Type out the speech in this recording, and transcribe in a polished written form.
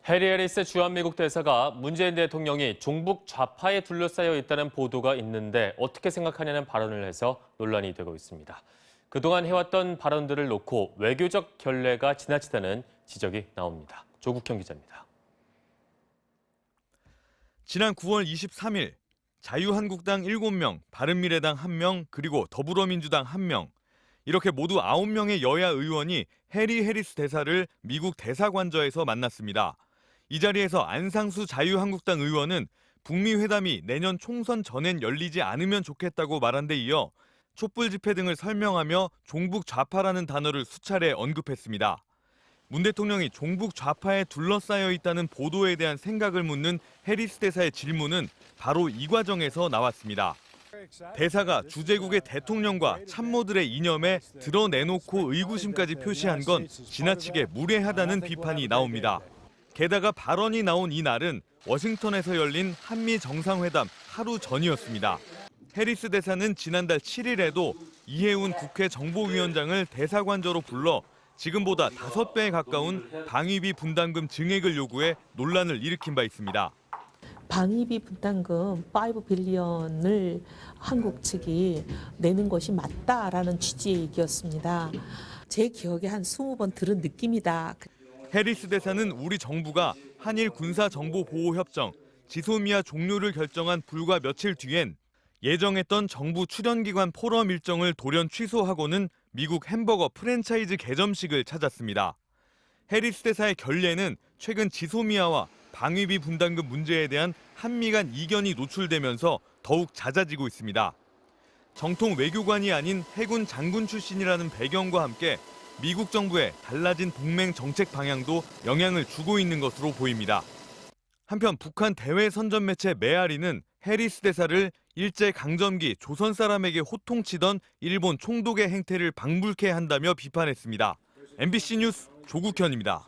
해리 해리스 주한미국 대사가 문재인 대통령이 종북 좌파에 둘러싸여 있다는 보도가 있는데 어떻게 생각하냐는 발언을 해서 논란이 되고 있습니다. 그동안 해왔던 발언들을 놓고 외교적 결례가 지나치다는 지적이 나옵니다. 조국형 기자입니다. 지난 9월 23일 자유한국당 7명, 바른미래당 1명, 그리고 더불어민주당 1명, 이렇게 모두 9명의 여야 의원이 해리 해리스 대사를 미국 대사관저에서 만났습니다. 이 자리에서 안상수 자유한국당 의원은 북미 회담이 내년 총선 전엔 열리지 않으면 좋겠다고 말한 데 이어 촛불 집회 등을 설명하며 종북 좌파라는 단어를 수차례 언급했습니다. 문 대통령이 종북 좌파에 둘러싸여 있다는 보도에 대한 생각을 묻는 해리스 대사의 질문은 바로 이 과정에서 나왔습니다. 대사가 주재국의 대통령과 참모들의 이념에 드러내놓고 의구심까지 표시한 건 지나치게 무례하다는 비판이 나옵니다. 게다가 발언이 나온 이날은 워싱턴에서 열린 한미 정상회담 하루 전이었습니다. 해리스 대사는 지난달 7일에도 이해운 국회 정보위원장을 대사관저로 불러 지금보다 5배에 가까운 방위비 분담금 증액을 요구해 논란을 일으킨 바 있습니다. 방위비 분담금 5 빌리언을 한국 측이 내는 것이 맞다라는 취지의 얘기였습니다. 제 기억에 한 20번 들은 느낌이다. 해리스 대사는 우리 정부가 한일 군사정보보호협정 지소미아 종료를 결정한 불과 며칠 뒤엔 예정했던 정부 출연기관 포럼 일정을 돌연 취소하고는 미국 햄버거 프랜차이즈 개점식을 찾았습니다. 해리스 대사의 결례는 최근 지소미아와 방위비 분담금 문제에 대한 한미 간 이견이 노출되면서 더욱 잦아지고 있습니다. 정통 외교관이 아닌 해군 장군 출신이라는 배경과 함께 미국 정부의 달라진 동맹 정책 방향도 영향을 주고 있는 것으로 보입니다. 한편 북한 대외 선전 매체 메아리는 해리스 대사를 일제강점기 조선 사람에게 호통치던 일본 총독의 행태를 방불케 한다며 비판했습니다. MBC 뉴스 조국현입니다.